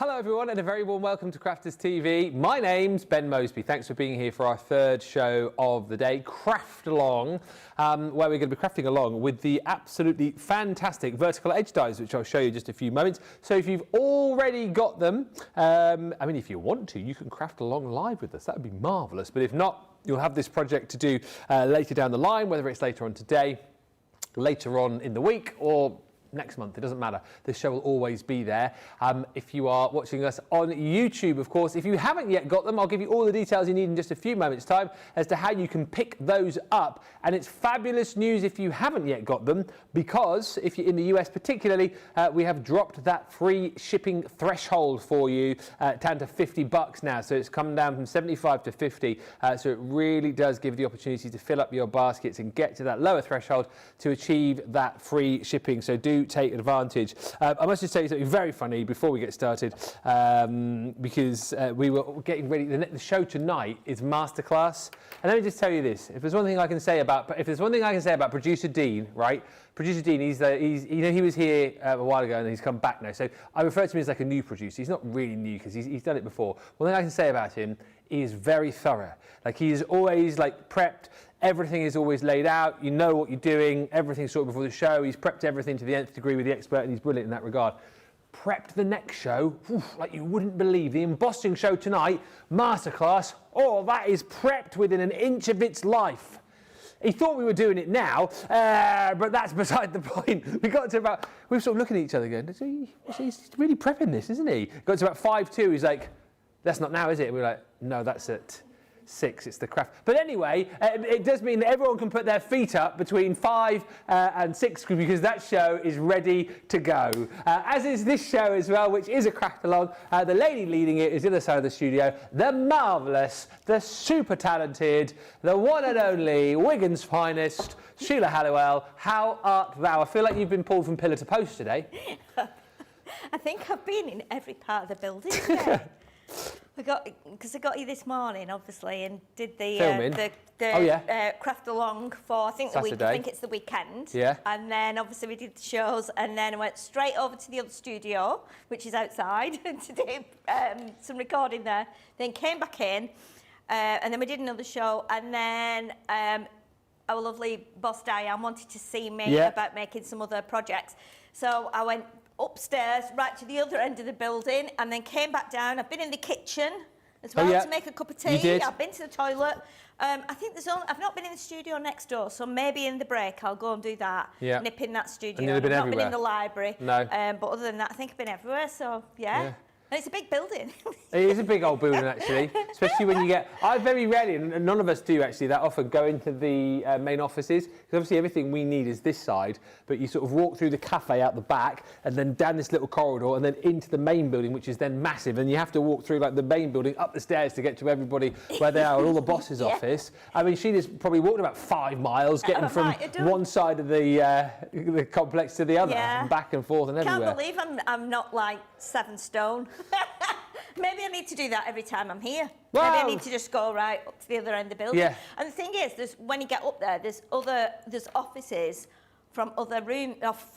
Hello everyone and a very warm welcome to Crafters TV. My name's Ben Mosby. Thanks for being here for our third show of the day, Craft Along, where we're going to be crafting along with the absolutely fantastic vertical edge dies, which I'll show you in just a few moments. So if you've already got them, I mean, if you want to, you can craft along live with us. That would be marvellous. But if not, you'll have this project to do later down the line, whether it's later on today, later on in the week, or next month. It doesn't matter. This show will always be there. If you are watching us on YouTube, of course, if you haven't yet got them, I'll give you all the details you need in just a few moments' time as to how you can pick those up. And it's fabulous news if you haven't yet got them, because if you're in the US particularly, we have dropped that free shipping threshold for you down to $50 now. So it's come down from 75 to 50. So it really does give you the opportunity to fill up your baskets and get to that lower threshold to achieve that free shipping. So do take advantage. I must just tell you something very funny before we get started, because we were getting ready. The show tonight is masterclass, and let me just tell you this: if there's one thing I can say about producer Dean, right? Producer Dean, he was here a while ago and he's come back now. So I refer to him as like a new producer. He's not really new because he's done it before. One thing I can say about him, he is very thorough. Like, he's always like prepped. Everything is always laid out. You know what you're doing. Everything's sorted before the show. He's prepped everything to the nth degree with the expert, and he's brilliant in that regard. Prepped the next show, like you wouldn't believe. The embossing show tonight, masterclass. Oh, that is prepped within an inch of its life. He thought we were doing it now, but that's beside the point. We got to about, we were sort of looking at each other going, he's really prepping this, isn't he? Got to about 5:02, he's like, that's not now, is it? And we were like, no, that's at 6, it's the craft. But anyway, it does mean that everyone can put their feet up between 5 and 6, because that show is ready to go. As is this show as well, which is a craft along. The lady leading it is the other side of the studio, the marvellous, the super talented, the one and only Wigan's finest, Sheila Halliwell. How art thou? I feel like you've been pulled from pillar to post today. I think I've been in every part of the building. Because I got you this morning, obviously, and did the craft along for I think it's the weekend. Yeah. And then obviously we did the shows, and then I went straight over to the other studio, which is outside, to do some recording there. Then came back in, and then we did another show, and then our lovely boss Diane wanted to see me about making some other projects, so I went upstairs, right to the other end of the building, and then came back down. I've been in the kitchen as well to make a cup of tea. You did. I've been to the toilet. I think I've not been in the studio next door, so maybe in the break I'll go and do that. Yeah. Nip in that studio. And you've been I've not been in the library. No. But other than that, I think I've been everywhere. So yeah. And it's a big building. It is a big old building, actually, especially when you get... I very rarely, and none of us do actually that often, go into the main offices, because obviously everything we need is this side, but you sort of walk through the cafe out the back and then down this little corridor and then into the main building, which is then massive, and you have to walk through like the main building up the stairs to get to everybody where they are, all the boss's office. I mean, Sheila's probably walked about 5 miles getting from one side of the complex to the other, and back and forth and everywhere. Can't believe I'm not like 7 stone. Maybe I need to do that every time I'm here. Wow. Maybe I need to just go right up to the other end of the building. Yeah. And the thing is, when you get up there, there's offices from other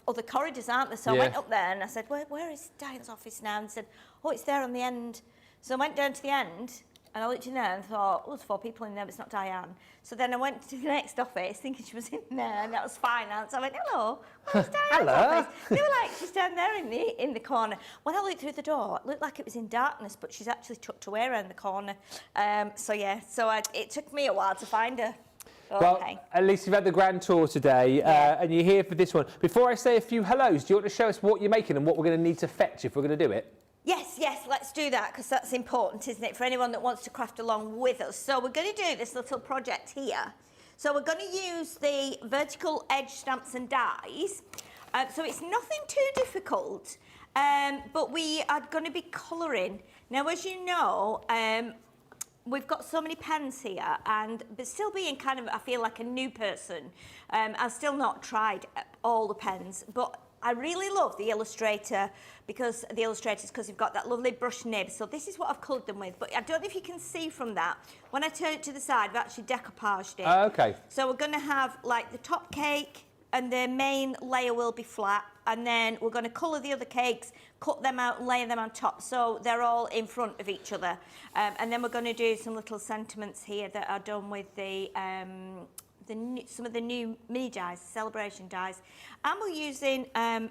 other corridors, aren't there? So I went up there and I said, where is Diane's office now? And said, oh, it's there on the end. So I went down to the end, and I looked in there and thought, oh, there's 4 people in there, but it's not Diane. So then I went to the next office thinking she was in there, and that was finance. I went, hello, where's Diane's office? They were like, she's down there in the corner. When I looked through the door, it looked like it was in darkness, but she's actually tucked away around the corner. It took me a while to find her. Well, at least you've had the grand tour today, and you're here for this one. Before I say a few hellos, do you want to show us what you're making and what we're going to need to fetch if we're going to do it? Yes, let's do that, because that's important, isn't it, for anyone that wants to craft along with us. So we're going to do this little project here. So we're going to use the vertical edge stamps and dies. So it's nothing too difficult, but we are going to be colouring. Now, as you know, we've got so many pens here, but still being kind of, I feel like a new person. I've still not tried all the pens, but I really love the Illustrator because you've got that lovely brush nib. So this is what I've coloured them with. But I don't know if you can see from that. When I turn it to the side, I've actually decoupaged it. Okay. So we're going to have like the top cake, and the main layer will be flat. and then we're going to colour the other cakes, cut them out and lay them on top so they're all in front of each other. And then we're going to do some little sentiments here that are done with some of the new mini dies, celebration dies. And we're using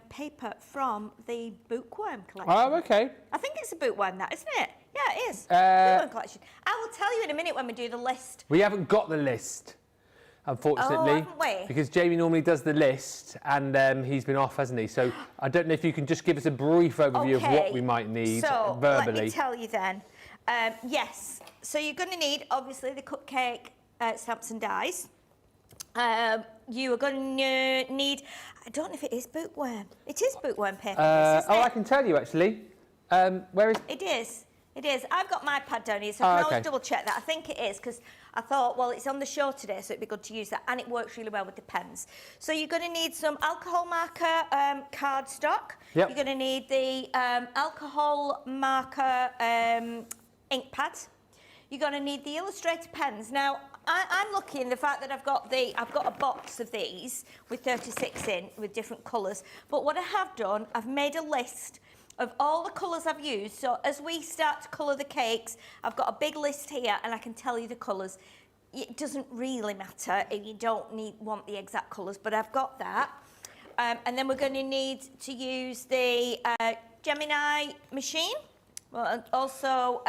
paper from the Bookworm collection. Oh, okay. I think it's a Bookworm, that, isn't it? Yeah, it is. Bookworm collection. I will tell you in a minute when we do the list. We haven't got the list, unfortunately. Oh, haven't we? Because Jamie normally does the list, and he's been off, hasn't he? So I don't know if you can just give us a brief overview of what we might need verbally. Let me tell you then. Yes, so you're going to need, obviously, the cupcake stamps and dies. You are going to need, I don't know if it is Bookworm. It is Bookworm paper. I can tell you, actually. Where is it? It is. I've got my pad down here, so I can always double check that. I think it is, because I thought, well, it's on the show today, so it'd be good to use that, and it works really well with the pens. So you're going to need some alcohol marker cardstock. Yep. You're going to need the alcohol marker ink pads. You're going to need the illustrator pens. Now, I'm lucky in the fact that I've got a box of these with 36 in with different colours. But what I have done, I've made a list of all the colours I've used. So as we start to colour the cakes, I've got a big list here and I can tell you the colours. It doesn't really matter if you don't want the exact colours, but I've got that. And then we're going to need to use the Gemini machine, well, and also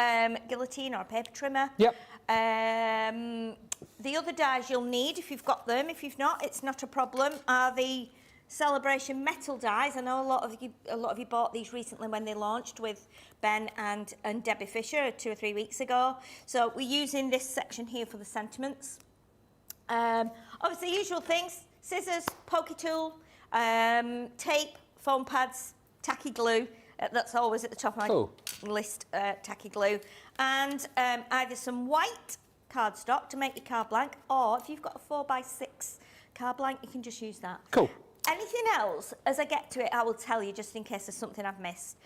guillotine or paper trimmer. Yep. The other dies you'll need, if you've got them, if you've not, it's not a problem, are the celebration metal dies. I know a lot of you bought these recently when they launched with Ben and Debbie Fisher 2 or 3 weeks ago. So we're using this section here for the sentiments. Obviously, the usual things: scissors, pokey tool, tape, foam pads, tacky glue. That's always at the top of my list, tacky glue. And either some white cardstock to make your card blank, or if you've got a 4x6 card blank, you can just use that. Cool. Anything else, as I get to it, I will tell you just in case there's something I've missed.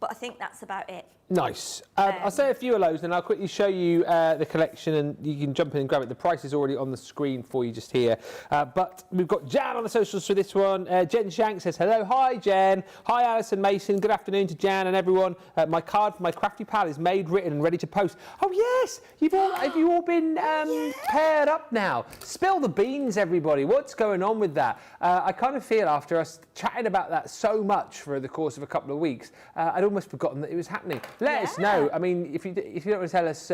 But I think that's about it. Nice. I'll say a few of those and I'll quickly show you the collection and you can jump in and grab it. The price is already on the screen for you just here. But we've got Jan on the socials for this one. Jen Shank says, hello. Hi, Jen. Hi, Alison Mason. Good afternoon to Jan and everyone. My card for my Crafty Pal is made, written and ready to post. Oh, yes. Have you all been paired up now? Spill the beans, everybody. What's going on with that? I kind of feel after us chatting about that so much for the course of a couple of weeks, I'd almost forgotten that it was happening. Let us know. I mean, if you don't want to tell us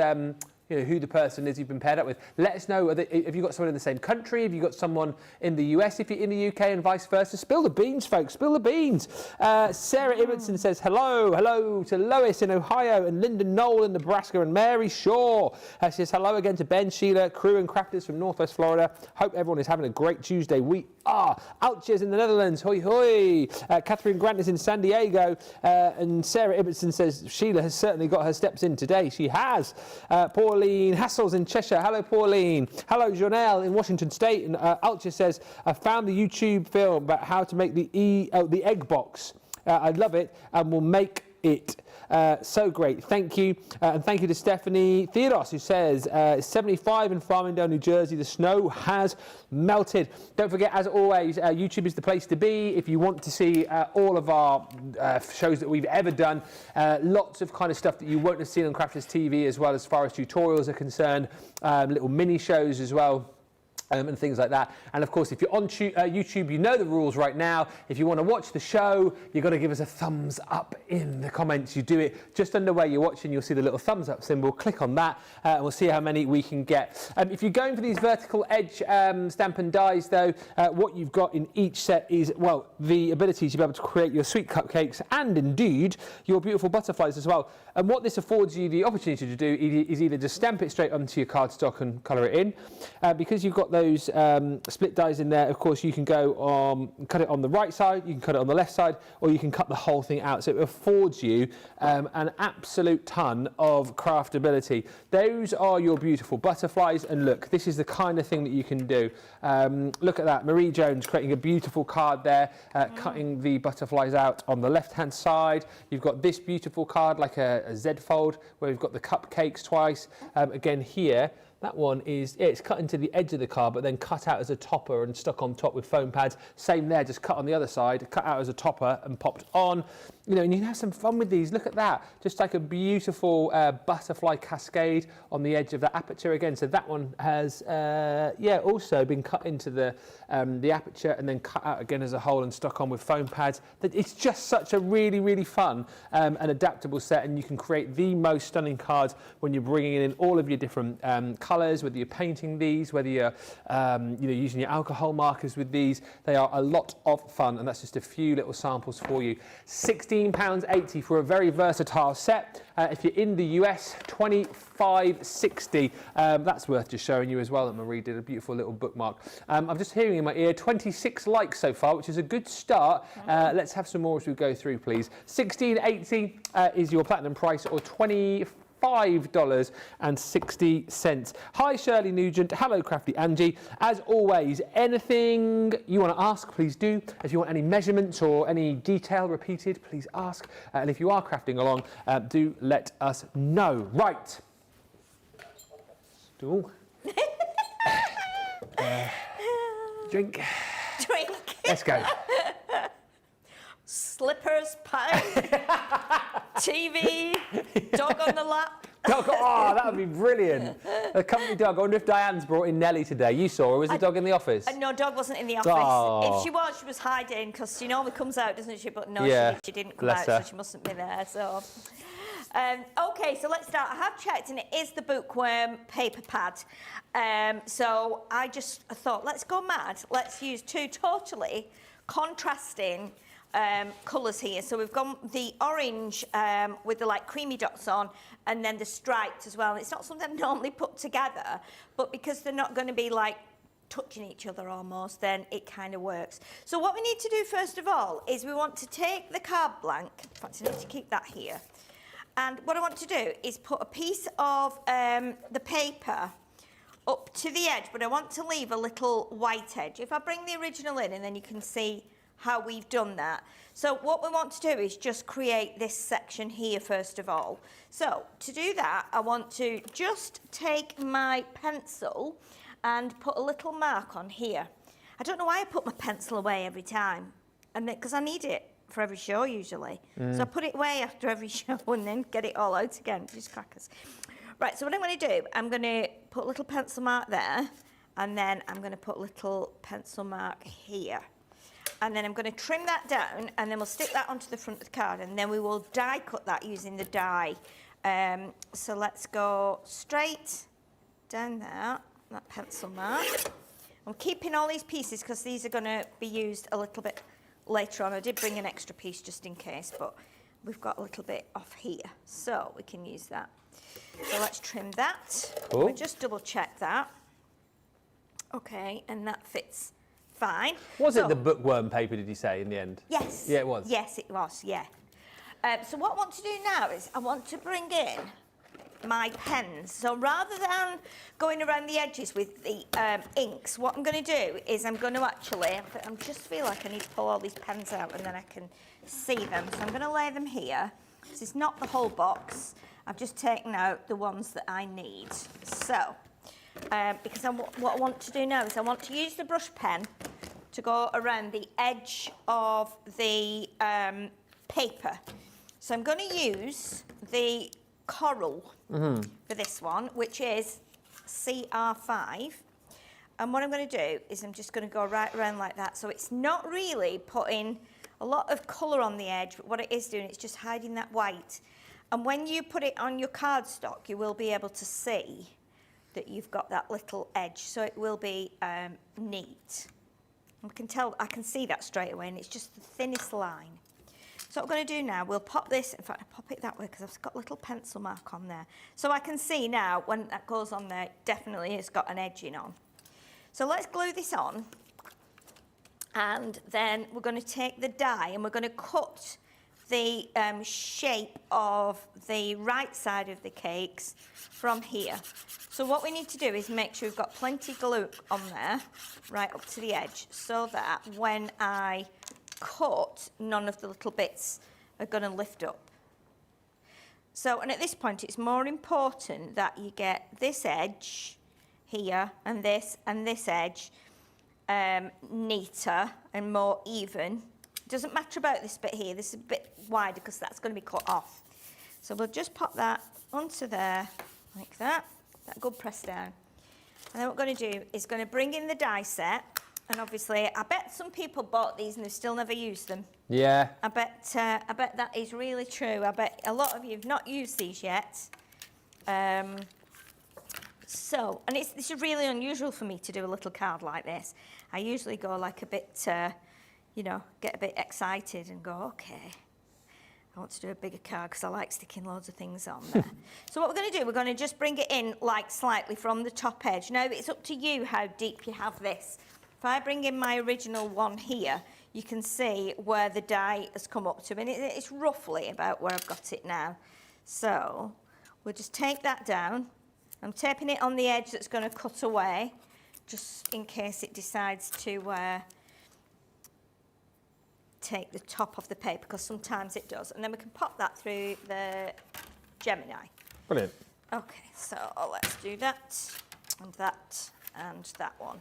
who the person is you've been paired up with, let us know. Have you got someone in the same country? Have you got someone in the US? If you're in the UK and vice versa, spill the beans, folks. Spill the beans. Sarah Ibbotson says hello to Lois in Ohio and Lyndon Knoll in Nebraska and Mary Shaw. She says hello again to Ben, Sheila, crew and crafters from Northwest Florida. Hope everyone is having a great Tuesday. We are. Altjes in the Netherlands. Hoi hoi. Catherine Grant is in San Diego. And Sarah Ibbotson says Sheila has certainly got her steps in today. She has. Pauline Hassel's in Cheshire. Hello, Pauline. Hello, Jonelle in Washington State. And Altjes says, I found the YouTube film about how to make the egg box. I love it and will make it. So great. Thank you. And thank you to Stephanie Theodos, who says 75 in Farmingdale, New Jersey. The snow has melted. Don't forget, as always, YouTube is the place to be if you want to see all of our shows that we've ever done. Lots of kind of stuff that you won't have seen on Crafters TV as well, as far as tutorials are concerned. Little mini shows as well. And things like that. And of course, if you're on YouTube, you know the rules right now. If you want to watch the show, you've got to give us a thumbs up in the comments. You do it just under where you're watching. You'll see the little thumbs up symbol. Click on that and we'll see how many we can get. If you're going for these vertical edge stamp and dies, though, what you've got in each set is, well, the ability to be able to create your sweet cupcakes and indeed your beautiful butterflies as well. And what this affords you the opportunity to do is either just stamp it straight onto your cardstock and colour it in. Because you've got those split dies in there, of course, you can go cut it on the right side, you can cut it on the left side, or you can cut the whole thing out. So it affords you an absolute ton of craftability. Those are your beautiful butterflies, and look, this is the kind of thing that you can do. Look at that, Marie Jones creating a beautiful card there, cutting the butterflies out on the left-hand side. You've got this beautiful card, like a Z fold, where we've got the cupcakes twice. Again here, That one is, it's cut into the edge of the card, but then cut out as a topper and stuck on top with foam pads. Same there, just cut on the other side, cut out as a topper and popped on. You know, and you can have some fun with these. Look at that, just like a beautiful butterfly cascade on the edge of the aperture again. So that one has, also been cut into the aperture and then cut out again as a hole and stuck on with foam pads. It's just such a really, really fun and adaptable set, and you can create the most stunning cards when you're bringing in all of your different colours, whether you're painting these, whether you're using your alcohol markers with these. They are a lot of fun, and that's just a few little samples for you. £16.80 for a very versatile set. If you're in the US, $25.60. That's worth just showing you as well that Marie did a beautiful little bookmark. I'm just hearing in my ear 26 likes so far, which is a good start. Let's have some more as we go through, please. $16.80 is your platinum price, or $25.60. Hi, Shirley Nugent. Hello, Crafty Angie. As always, anything you want to ask, please do. If you want any measurements or any detail repeated, please ask. And if you are crafting along, do let us know. Right. Stool. Drink. Let's go. Slippers, pint, TV, dog on the lap. Dog, oh, that would be brilliant. A company dog. I wonder if Diane's brought in Nellie today. You saw her. Was the dog in the office? No, dog wasn't in the office. Oh. If she was hiding, because she normally comes out, doesn't she? But no, she didn't come Bless out, her. so she mustn't be there. So, okay, so let's start. I have checked, and it is the Bookworm paper pad. So I just thought, let's go mad. Let's use two totally contrasting colours here. So we've got the orange with the like creamy dots on, and then the striped as well. And it's not something I normally put together, but because they're not going to be like touching each other almost, then it kind of works. So what we need to do first of all is we want to take the card blank. In fact, I need to keep that here. And what I want to do is put a piece of the paper up to the edge, but I want to leave a little white edge. If I bring the original in, and then you can see how we've done that. So what we want to do is just create this section here first of all. So to do that, I want to just take my pencil and put a little mark on here. I don't know why I put my pencil away every time, and because I need it for every show usually. So I put it away after every show and then get it all out again. Just crackers. Right, so what I'm going to do, I'm going to put a little pencil mark there, and then I'm going to put a little pencil mark here. And then I'm going to trim that down, and then we'll stick that onto the front of the card, and then we will die cut that using the die. So let's go straight down there, that pencil mark. I'm keeping all these pieces because these are going to be used a little bit later on. I did bring an extra piece just in case, but we've got a little bit off here, so we can use that. So let's trim that. Cool. We'll just double check that. Okay, and that fits fine. Was it the bookworm paper, did you say, in the end? Yes. Yeah, it was. Yes, it was, yeah. So what I want to do now is I want to bring in my pens. So rather than going around the edges with the inks, what I'm going to do is I'm going to actually, I just feel like I need to pull all these pens out and then I can see them. So I'm going to lay them here. This is not the whole box. I've just taken out the ones that I need. So, because what I want to do now is I want to use the brush pen to go around the edge of the paper. So I'm going to use the coral for this one, which is CR5. And what I'm going to do is I'm just going to go right around like that. So it's not really putting a lot of colour on the edge, but what it is doing, it's just hiding that white. And when you put it on your cardstock, you will be able to see that you've got that little edge. So it will be neat. I can see that straight away, and it's just the thinnest line. So what I'm going to do now, we'll pop this, in fact, I'll pop it that way because I've got a little pencil mark on there. So I can see now when that goes on there, definitely it's got an edging on. So let's glue this on, and then we're going to take the die and we're going to cut the shape of the right side of the cakes from here. So what we need to do is make sure we've got plenty glue on there, right up to the edge, so that when I cut, none of the little bits are going to lift up. So, and at this point, it's more important that you get this edge here and this edge neater and more even. It doesn't matter about this bit here. This is a bit wider because that's going to be cut off. So we'll just pop that onto there like that. That good press down. And then what we're going to do is going to bring in the die set. And obviously, I bet some people bought these and they've still never used them. Yeah. I bet that is really true. I bet a lot of you have not used these yet. So, and this is really unusual for me to do a little card like this. I usually go like a bit, you know, get a bit excited and go, okay, I want to do a bigger card because I like sticking loads of things on there. So what we're going to do, we're going to just bring it in like slightly from the top edge. Now, it's up to you how deep you have this. If I bring in my original one here, you can see where the die has come up to, and it's roughly about where I've got it now. So we'll just take that down. I'm taping it on the edge that's going to cut away, just in case it decides to take the top off the paper, because sometimes it does. And then we can pop that through the Gemini. Brilliant. Okay, so let's do that and that one.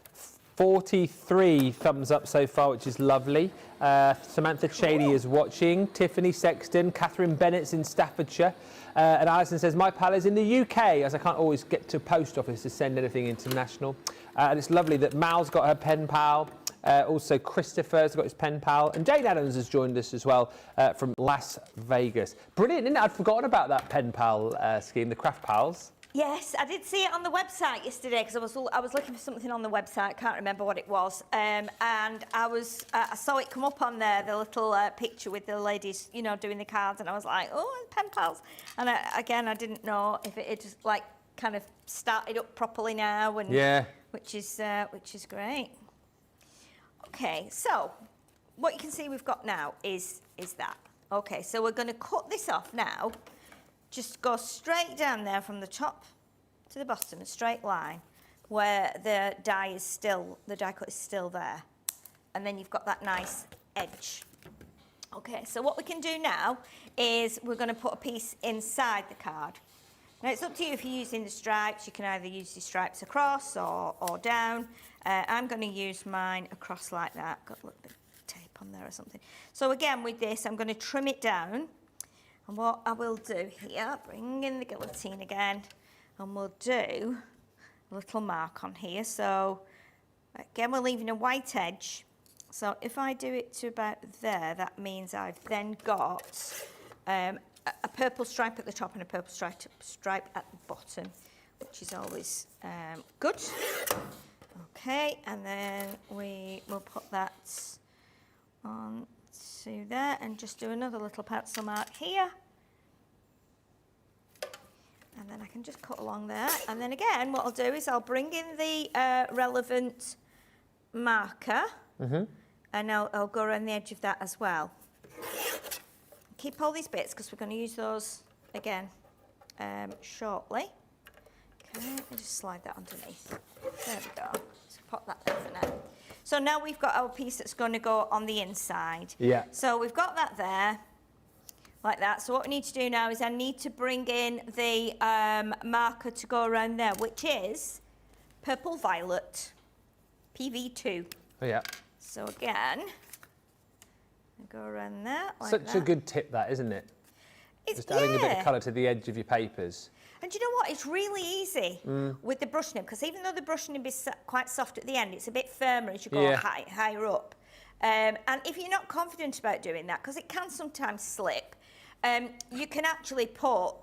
43 thumbs up so far, which is lovely. Samantha Cheney is watching. Tiffany Sexton, Catherine Bennett's in Staffordshire. And Alison says, my pal is in the UK, as I can't always get to post office to send anything international. And it's lovely that Mal's got her pen pal. Also, Christopher's got his pen pal. And Jane Adams has joined us as well from Las Vegas. Brilliant, isn't it? I'd forgotten about that pen pal scheme, the Craft Pals. Yes, I did see it on the website yesterday because I was looking for something on the website. I can't remember what it was, and I saw it come up on there, the little picture with the ladies, you know, doing the cards, and I was like, oh, pen pals. And I didn't know if it had just like kind of started up properly now, and yeah, which is great. Okay, so what you can see we've got now is that. Okay, so we're going to cut this off now. Just go straight down there from the top to the bottom, a straight line, where the die cut is still there. And then you've got that nice edge. Okay, so what we can do now is we're going to put a piece inside the card. Now, it's up to you if you're using the stripes. You can either use the stripes across or down. I'm going to use mine across like that. Got a little bit of tape on there or something. So again, with this, I'm going to trim it down. And what I will do here, bring in the guillotine again, and we'll do a little mark on here. So again, we're leaving a white edge. So if I do it to about there, that means I've then got a purple stripe at the top and a purple stripe at the bottom, which is always good. Okay, and then we will put that on to there and just do another little pencil mark here. And then I can just cut along there. And then again, what I'll do is I'll bring in the relevant marker, and I'll go around the edge of that as well. Keep all these bits because we're going to use those again shortly. Okay, let me just slide that underneath. There we go. So pop that there for now. So now we've got our piece that's going to go on the inside. Yeah. So we've got that there, like that. So what we need to do now is I need to bring in the marker to go around there, which is Purple Violet, PV2. Oh, yeah. So again, I go around there like Such that. a good tip, that, isn't it? It's, just adding a bit of colour to the edge of your papers. And do you know what? It's really easy with the brush nib, because even though the brush nib is quite soft at the end, it's a bit firmer as you go higher up. And if you're not confident about doing that, because it can sometimes slip, you can actually put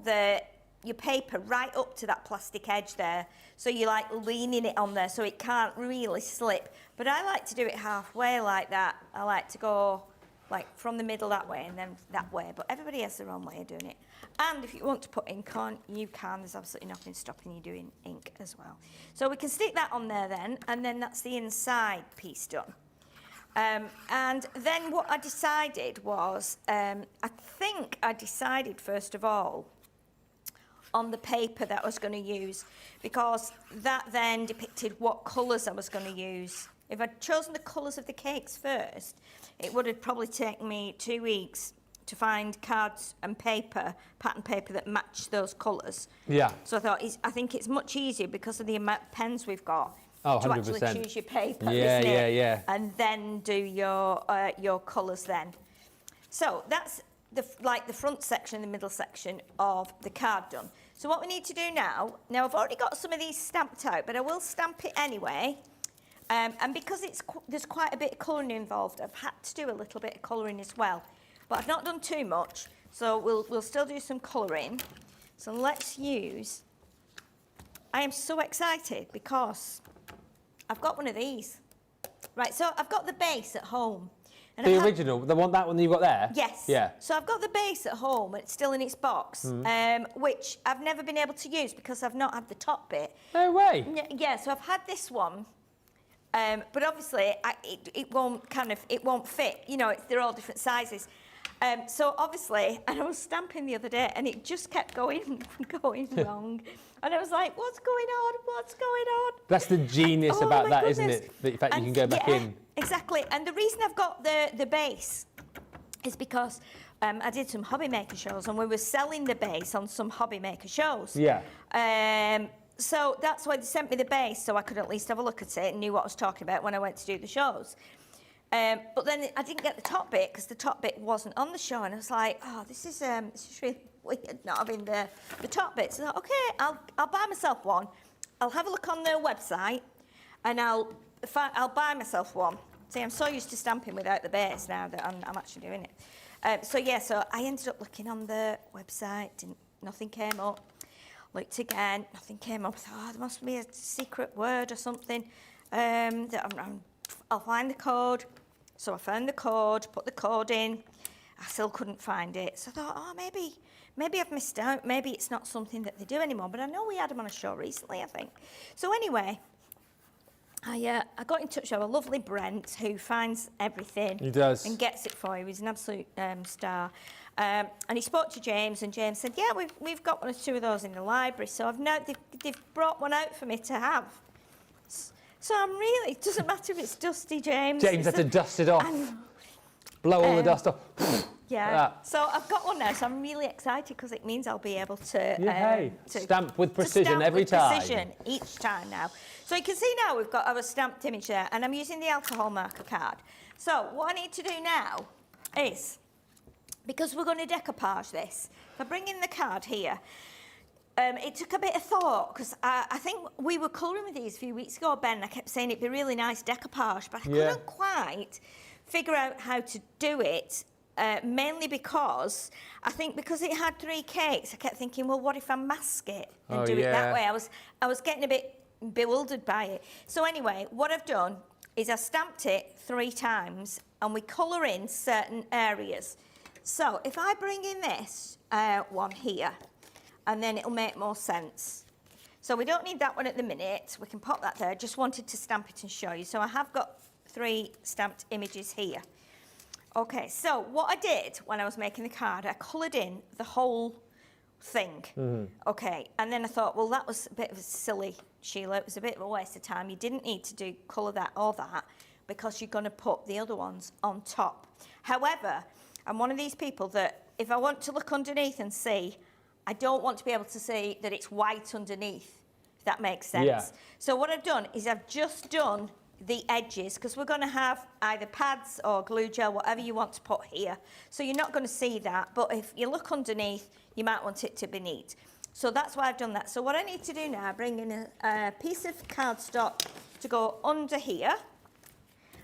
your paper right up to that plastic edge there. So you're like leaning it on there so it can't really slip. But I like to do it halfway like that. I like to go like from the middle that way and then that way. But everybody has their own way of doing it. And if you want to put ink on, you can. There's absolutely nothing stopping you doing ink as well. So we can stick that on there then, and then that's the inside piece done. And then what I decided was, I think I decided first of all on the paper that I was going to use, because that then depicted what colours I was going to use. If I'd chosen the colours of the cakes first, it would have probably taken me 2 weeks to find cards and paper, pattern paper that match those colours. Yeah. So I thought, I think it's much easier because of the amount of pens we've got. Oh, to 100%. actually choose your paper, Yeah, isn't it? yeah. And then do your colours then. So that's the front section and the middle section of the card done. So what we need to do now I've already got some of these stamped out, but I will stamp it anyway. And because there's quite a bit of colouring involved, I've had to do a little bit of colouring as well. But I've not done too much, so we'll still do some colouring. So let's use... I am so excited because I've got one of these. Right, so I've got the base at home. And the original, that one that you've got there? Yes. Yeah. So I've got the base at home, and it's still in its box, which I've never been able to use because I've not had the top bit. No way. Yeah, so I've had this one, but obviously it won't fit. You know, they're all different sizes. So obviously, and I was stamping the other day, and it just kept going wrong. And I was like, what's going on? What's going on? That's the genius about that, isn't it? The fact you can go back in. Exactly. And the reason I've got the base is because I did some hobby maker shows, and we were selling the base on some hobby maker shows. Yeah. So that's why they sent me the base, so I could at least have a look at it and knew what I was talking about when I went to do the shows. But then I didn't get the top bit because the top bit wasn't on the show, and I was like, oh, this is really weird not having the top bit. So I thought, okay, I'll buy myself one. I'll have a look on their website, and I'll buy myself one. See, I'm so used to stamping without the base now that I'm actually doing it. So I ended up looking on the website, nothing came up. Looked again, nothing came up. I thought, oh, there must be a secret word or something. I'll find the code. So I found the code, put the code in. I still couldn't find it. So I thought, oh, maybe I've missed out. Maybe it's not something that they do anymore. But I know we had them on a show recently, I think. So anyway, I got in touch with a lovely Brent who finds everything. He does. And gets it for you. He's an absolute star. And he spoke to James, and James said, yeah, we've got one or two of those in the library. So they've brought one out for me to have. So it doesn't matter if it's dusty, James. James had to dust it off. Blow all the dust off. Yeah. Like so I've got one now, so I'm really excited because it means I'll be able to... stamp with precision every time. Precision each time now. So you can see now we've got our stamped image there, and I'm using the alcohol marker card. So what I need to do now is, because we're going to decoupage this, if I bring in the card here, it took a bit of thought, because I think we were colouring with these a few weeks ago, Ben, and I kept saying it'd be really nice decoupage, but I couldn't quite figure out how to do it, mainly because I think because it had 3 cakes, I kept thinking, well, what if I mask it and do it that way? I was getting a bit bewildered by it. So anyway, what I've done is I stamped it 3 times, and we colour in certain areas. So if I bring in this one here, and then it'll make more sense. So we don't need that one at the minute. We can pop that there. Just wanted to stamp it and show you. So I have got 3 stamped images here. Okay, so what I did when I was making the card, I coloured in the whole thing. Okay, and then I thought, well, that was a bit of a silly, Sheila. It was a bit of a waste of time. You didn't need to colour that or that because you're going to put the other ones on top. However, I'm one of these people that if I want to look underneath and see, I don't want to be able to see that it's white underneath, if that makes sense. Yeah. So what I've done is I've just done the edges, because we're going to have either pads or glue gel, whatever you want to put here. So you're not going to see that, but if you look underneath, you might want it to be neat. So that's why I've done that. So what I need to do now, bring in a piece of cardstock to go under here.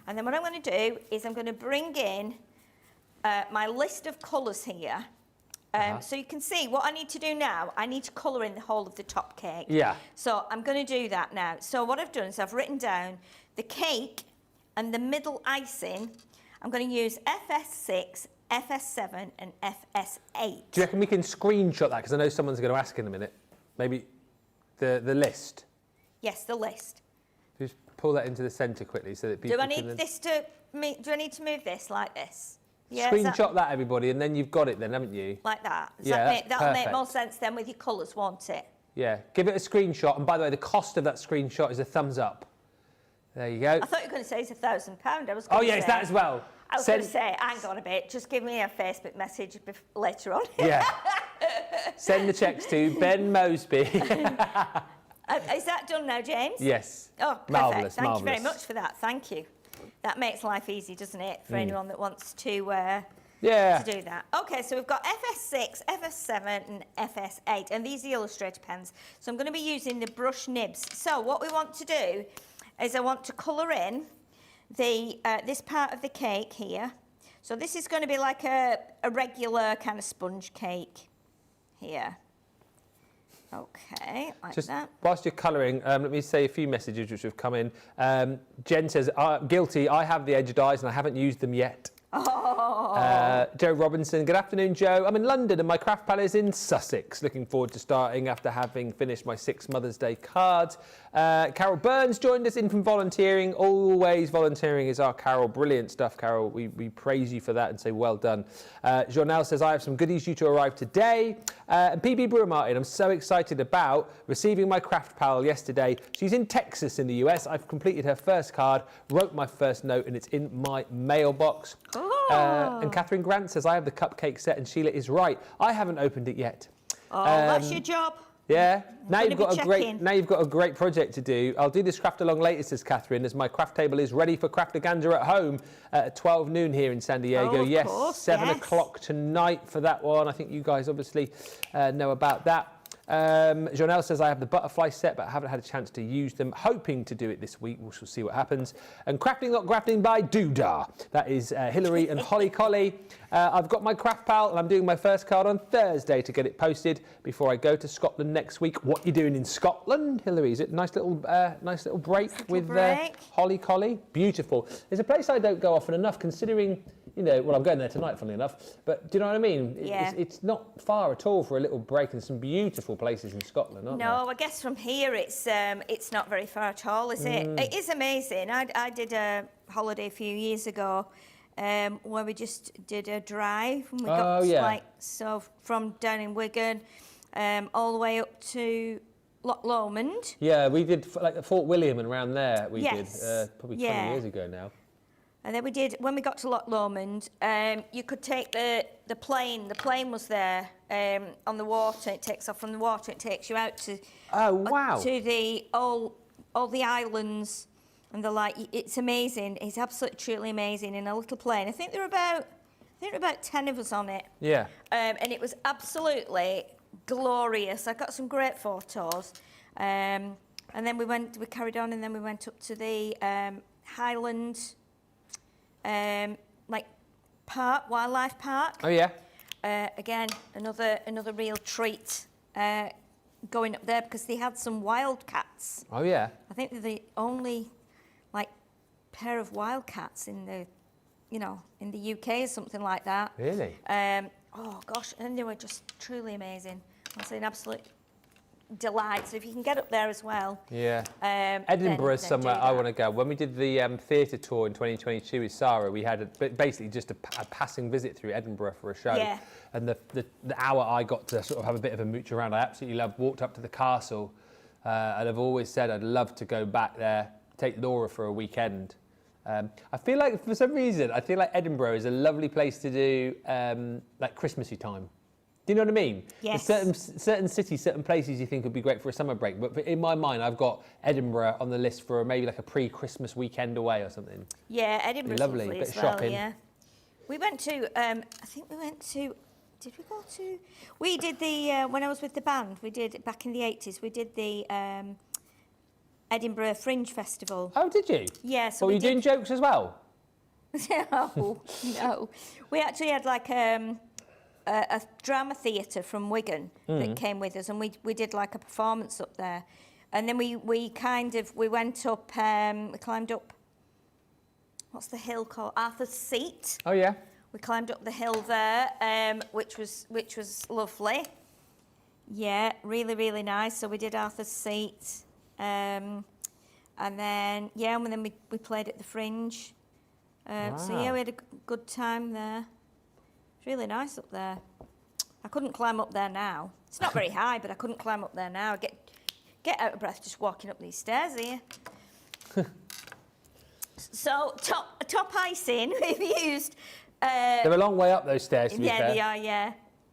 And then what I'm going to do is I'm going to bring in my list of colours here. So you can see what I need to do now. I need to colour in the whole of the top cake. Yeah. So I'm going to do that now. So what I've done is I've written down the cake and the middle icing. I'm going to use FS6, FS7 and FS8. Do you reckon we can screenshot that? Because I know someone's going to ask in a minute. Maybe the list. Yes, the list. Just pull that into the centre quickly so that people do I need to move this like this? Yeah, screenshot that, everybody, and then you've got it then, haven't you? Like that. That'll make more sense then with your colours, won't it? Yeah. Give it a screenshot, and by the way, the cost of that screenshot is a thumbs up. There you go. I thought you were going to say it's £1,000. I was. Oh yeah, it's that as well. I was going to say, hang on a bit, just give me a Facebook message later on. Yeah. Send the checks to Ben Mosby. Is that done now, James? Yes. Oh, perfect. Marvellous, Thank you very much for that. Thank you. That makes life easy, doesn't it, for anyone that wants to do that. Okay, so we've got FS6, FS7 and FS8, and these are illustrator pens. So I'm going to be using the brush nibs. So what we want to do is I want to colour in the this part of the cake here. So this is going to be like a regular kind of sponge cake here. Okay, like Just that. whilst you're colouring, let me say a few messages which have come in. Jen says, guilty, I have the edged eyes and I haven't used them yet. Oh. Joe Robinson, good afternoon, Joe. I'm in London and my craft pal is in Sussex. Looking forward to starting after having finished my 6 Mother's Day cards. Carol Burns joined us in from volunteering. Always volunteering is our Carol. Brilliant stuff, Carol. We praise you for that and say well done. Journelle says, I have some goodies due to arrive today. And PB Brewer Martin, I'm so excited about receiving my craft pal yesterday. She's in Texas in the US. I've completed her first card, wrote my first note, and it's in my mailbox. Oh. And Catherine Grant says, I have the cupcake set, and Sheila is right. I haven't opened it yet. Oh, that's your job. Yeah. Now you've got a great project to do. I'll do this craft along later, says Catherine, as my craft table is ready for Craftaganza at home at 12 noon here in San Diego. Oh, of yes, course, 7 o'clock tonight for that one. I think you guys obviously know about that. Jonelle says, I have the butterfly set, but I haven't had a chance to use them. Hoping to do it this week. We shall see what happens. And Crafting Not Grafting by Doodah. That is Hillary and Holly Collie. I've got my craft pal, and I'm doing my first card on Thursday to get it posted before I go to Scotland next week. What are you doing in Scotland, Hillary? Is it a nice little break with Holly Collie? Beautiful. There's a place I don't go often enough, considering... You know, well, I'm going there tonight, funnily enough. But do you know what I mean? Yeah. It's not far at all for a little break, and some beautiful places in Scotland, aren't there? No, I guess from here it's not very far at all, is it? It is amazing. I did a holiday a few years ago where we just did a drive. And we got from down in Wigan all the way up to Loch Lomond. Yeah, we did like Fort William and around there. We did probably 20 years ago now. And then we did, when we got to Loch Lomond, you could take the plane. The plane was there on the water. It takes off from the water. It takes you out to to the all the islands and the like. It's amazing. It's absolutely truly amazing in a little plane. I think there were about 10 of us on it. Yeah. And it was absolutely glorious. I got some great photos. And then we carried on, and then we went up to the Highland. Like wildlife park. Oh yeah. Again, another real treat going up there because they had some wildcats. Oh yeah. I think they're the only pair of wildcats in the UK or something like that. Really? Oh gosh, and they were just truly amazing. It's an absolute delight. So if you can get up there as well. Yeah. Edinburgh is somewhere I want to go. When we did the theatre tour in 2022 with Sarah, we had basically just a passing visit through Edinburgh for a show. Yeah. And the hour I got to sort of have a bit of a mooch around, I absolutely loved. Walked up to the castle, and I've always said I'd love to go back there, take Laura for a weekend. I feel like, for some reason, Edinburgh is a lovely place to do Christmassy time. Do you know what I mean? Yes. There's certain cities, certain places you think would be great for a summer break, but in my mind, I've got Edinburgh on the list for maybe like a pre-Christmas weekend away or something. Yeah, Edinburgh's lovely, bit as well, shopping. Yeah. We went to, did we go to? We did when I was with the band, we did, back in the 80s, we did the Edinburgh Fringe Festival. Oh, did you? Yeah. So were you doing jokes as well? No. We actually had a drama theatre from Wigan that came with us, and we did a performance up there, and then we went up, we climbed up, what's the hill called? Arthur's Seat. Oh yeah. We climbed up the hill there, which was lovely. Yeah, really, really nice. So we did Arthur's Seat, and then we played at the Fringe. Wow. So yeah, we had a good time there. Really nice up there. I couldn't climb up there now. It's not very high, but I couldn't climb up there now. I get out of breath just walking up these stairs here. So top icing, we've used... They're a long way up those stairs, to be fair. Yeah, they are, yeah.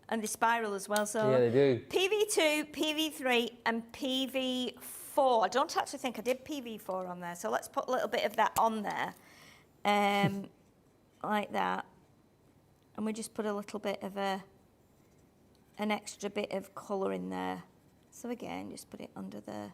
And they spiral as well, so... Yeah, they do. PV2, PV3 and PV4. I don't actually think I did PV4 on there, so let's put a little bit of that on there. Like that. And we just put a little bit of an extra bit of colour in there. So again, just put it under there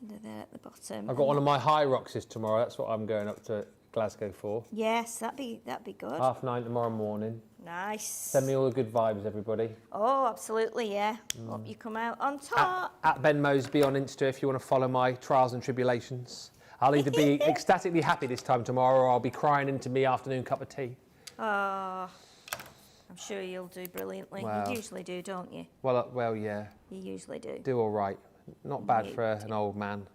at the bottom. I've got one of my high roxes tomorrow. That's what I'm going up to Glasgow for. Yes, that'd be good. 9:30 tomorrow morning. Nice. Send me all the good vibes, everybody. Oh, absolutely, yeah. Hope you come out on top. At Ben Mosby on Insta if you want to follow my trials and tribulations. I'll either be ecstatically happy this time tomorrow or I'll be crying into me afternoon cup of tea. Oh, I'm sure you'll do brilliantly. Well, you usually do, don't you? Well, yeah. You usually do. Do all right. Not bad for an old man.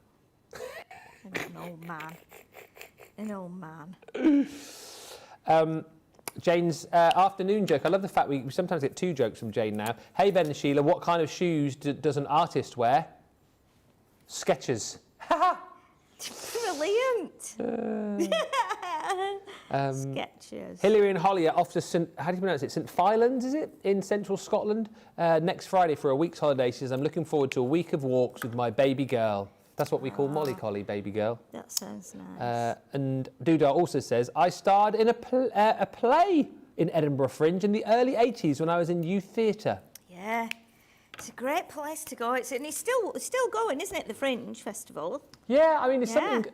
An old man. An old man. Jane's afternoon joke. I love the fact we sometimes get 2 jokes from Jane now. Hey, Ben and Sheila, what kind of shoes does an artist wear? Skechers. Brilliant. Skechers. Hilary and Holly are off to how do you pronounce it? St Filans, is it? In central Scotland. Next Friday for a week's holiday. She says, I'm looking forward to a week of walks with my baby girl. That's what we call Molly Collie, baby girl. That sounds nice. And Doodah also says, I starred in a play in Edinburgh Fringe in the early 80s when I was in youth theatre. Yeah. It's a great place to go. It's still going, isn't it? The Fringe Festival. Yeah, I mean it's something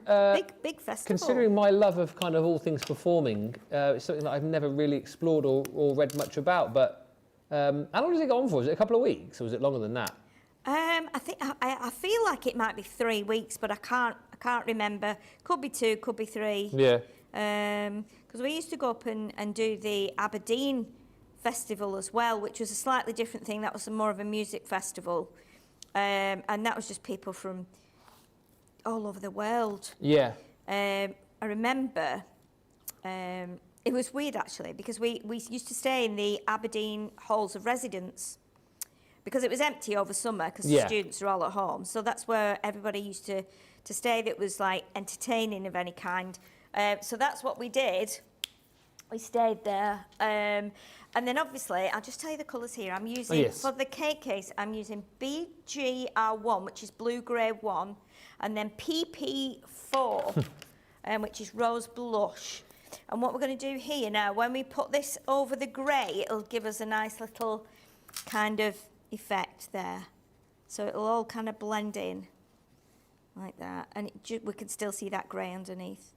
big festival. Considering my love of kind of all things performing, it's something that I've never really explored or read much about. But how long does it go on for? Is it a couple of weeks or is it longer than that? I think I feel like it might be 3 weeks, but I can't remember. Could be 2, could be 3. Yeah. Because we used to go up and do the Aberdeen Festival as well, which was a slightly different thing. That was more of a music festival, and that was just people from all over the world. Yeah. I remember it was weird actually because we used to stay in the Aberdeen halls of residence because it was empty over summer because the students are all at home. So that's where everybody used to stay that was like entertaining of any kind. So that's what we did. We stayed there. And then obviously, I'll just tell you the colours here. I'm using, for the cake case, I'm using BGR1, which is Blue Grey 1, and then PP4, which is Rose Blush. And what we're going to do here now, when we put this over the grey, it'll give us a nice little kind of effect there. So it'll all kind of blend in like that. And we can still see that grey underneath.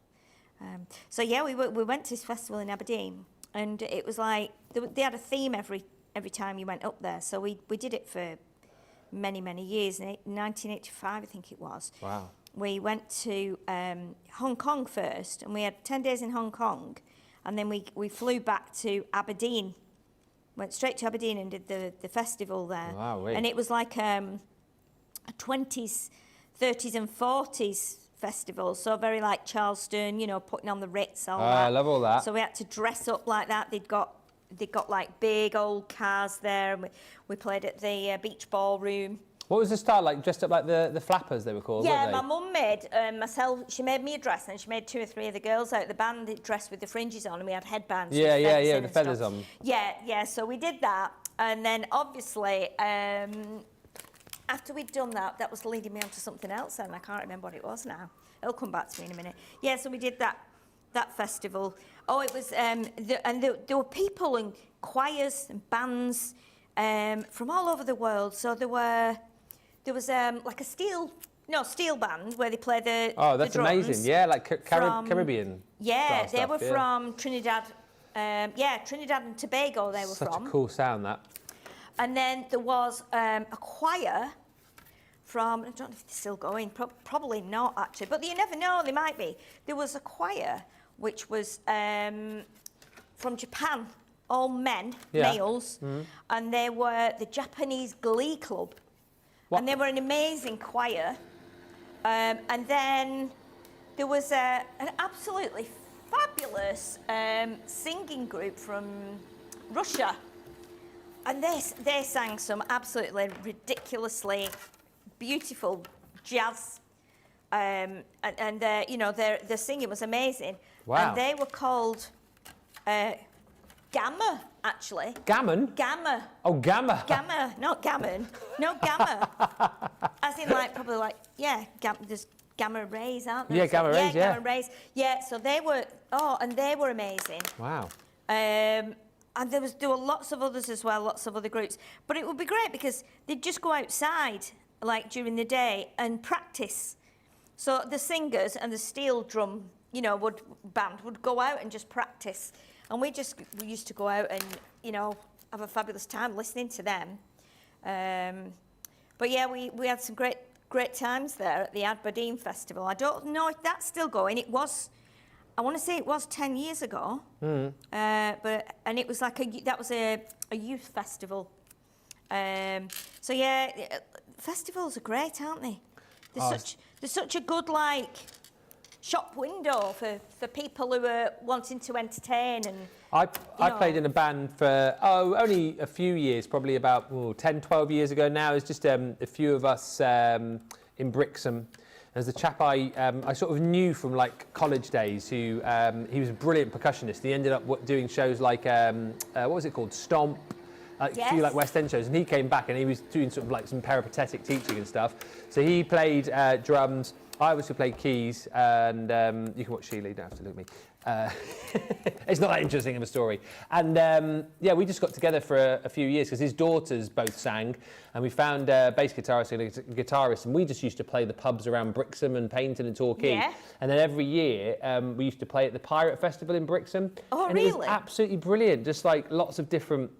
So yeah, we went to this festival in Aberdeen, and it was like they had a theme every time you went up there. So we did it for many years. In 1985, I think it was. Wow. We went to Hong Kong first, and we had 10 days in Hong Kong, and then we flew back to Aberdeen. Went straight to Aberdeen and did the festival there. Wow. And it was like a 20s, 30s, and 40s. Festival, so very like Charleston, you know, putting on the Ritz, all that. I love all that. So we had to dress up like that. They'd got like big old cars there, and we played at the beach ballroom. What was the style like? Dressed up like the flappers they were called? Yeah, weren't they? my mum made myself. She made me a dress, and she made 2 or 3 of the girls out the band dressed with the fringes on, and we had headbands. Yeah, with the feathers on. Yeah. So we did that, and then obviously. After we'd done that, that was leading me on to something else, and I can't remember what it was now. It'll come back to me in a minute. Yeah, so we did that festival. Oh, it was, there were people and choirs and bands from all over the world. So there was like a steel band where they play the that's the drums. amazing. Yeah, like Caribbean. Yeah, they were from Trinidad. Trinidad and Tobago. They were from. Such a cool sound that. And then there was a choir from, I don't know if they're still going, probably not actually, but you never know, they might be. There was a choir which was from Japan, all men, males, and they were the Japanese Glee Club. What? And they were an amazing choir. And then there was an absolutely fabulous singing group from Russia. And they sang some absolutely ridiculously beautiful jazz and their, you know, their singing was amazing. Wow. And they were called Gamma, actually. Gammon? Gamma. Oh, Gamma. Gamma, not gammon. No, Gamma. As in, like, probably like, yeah, there's gamma rays, aren't there? Yeah, gamma rays, yeah. Gamma rays. Yeah, so they were, and they were amazing. Wow. And there were lots of others as well, lots of other groups. But it would be great because they'd just go outside, like, during the day and practice. So the singers and the steel drum, you know, band would go out and just practice. And we used to go out and, you know, have a fabulous time listening to them. But yeah, we had some great times there at the Aberdeen Festival. I don't know if that's still going. It was, I want to say it was 10 years ago. And it was like that was a youth festival. So yeah, festivals are great, aren't they? They're such a good, like, shop window for people who are wanting to entertain. And I played in a band for only a few years, probably about 10, 12 years ago now. It's just a few of us in Brixham. There's a chap I sort of knew from, like, college days who he was a brilliant percussionist. He ended up doing shows like what was it called, Stomp. A few, like, West End shows, and he came back and he was doing sort of like some peripatetic teaching and stuff. So he played drums. I obviously played keys, and you can watch Sheila, you don't have to look at me. It's not that interesting of a story. And yeah, we just got together for a few years because his daughters both sang, and we found a bass guitarist and a guitarist, and we just used to play the pubs around Brixham and Paignton and Torquay. Yeah. And then every year we used to play at the Pirate Festival in Brixham. Oh, and really? It was absolutely brilliant, just like lots of different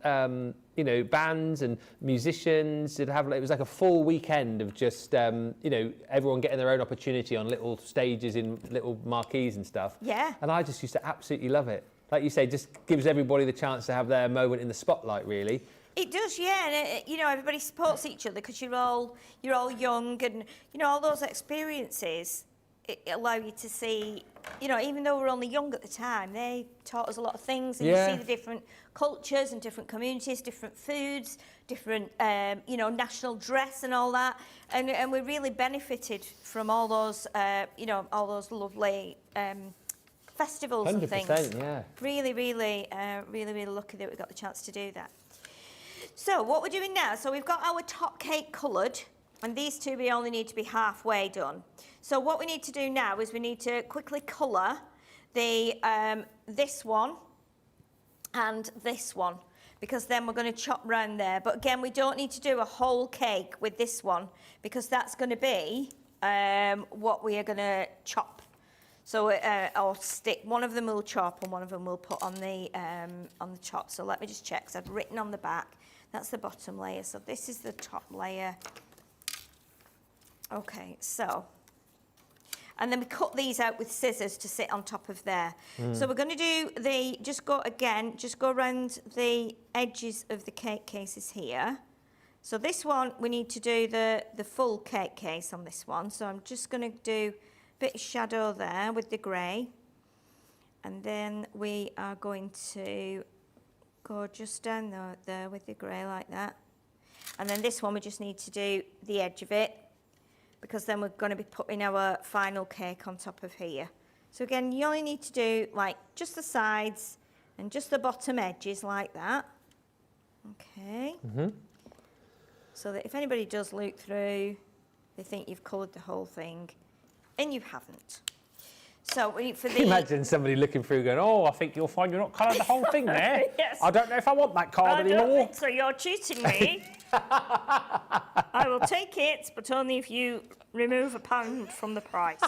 you know, bands and musicians. It was like a full weekend of just, you know, everyone getting their own opportunity on little stages in little marquees and stuff. Yeah. And I just used to absolutely love it. Like you say, just gives everybody the chance to have their moment in the spotlight, really. It does, yeah. And you know, everybody supports each other because you're all young, and you know, all those experiences allow you to see. You know, even though we're only young at the time, they taught us a lot of things, and you see the different cultures and different communities, different foods, different, you know, national dress and all that, and we really benefited from all those, you know, all those lovely festivals 100%, and things. Yeah. Really, really lucky that we got the chance to do that. So what we're doing now, so we've got our top cake coloured, and these two we only need to be halfway done. So what we need to do now is we need to quickly colour the this one and this one, because then we're going to chop round there. But again, we don't need to do a whole cake with this one, because that's going to be what we are going to chop. So or stick. One of them we'll chop and one of them we'll put on the top. So let me just check, because I've written on the back. That's the bottom layer. So this is the top layer. Okay, so, and then we cut these out with scissors to sit on top of there. So we're going to do just go around the edges of the cake cases here. So this one, we need to do the full cake case on this one. So I'm just going to do a bit of shadow there with the grey. And then we are going to go just down there with the grey like that. And then this one, we just need to do the edge of it, because then we're going to be putting our final cake on top of here. So again, you only need to do like just the sides and just the bottom edges like that. Okay. So that if anybody does look through, they think you've coloured the whole thing, and you haven't. So for the... Imagine somebody looking through going, oh, I think you'll find you're not coloured the whole thing there. Yes. I don't know if I want that card anymore. I don't think so, you're cheating me. I will take it, but only if you remove £1 from the price.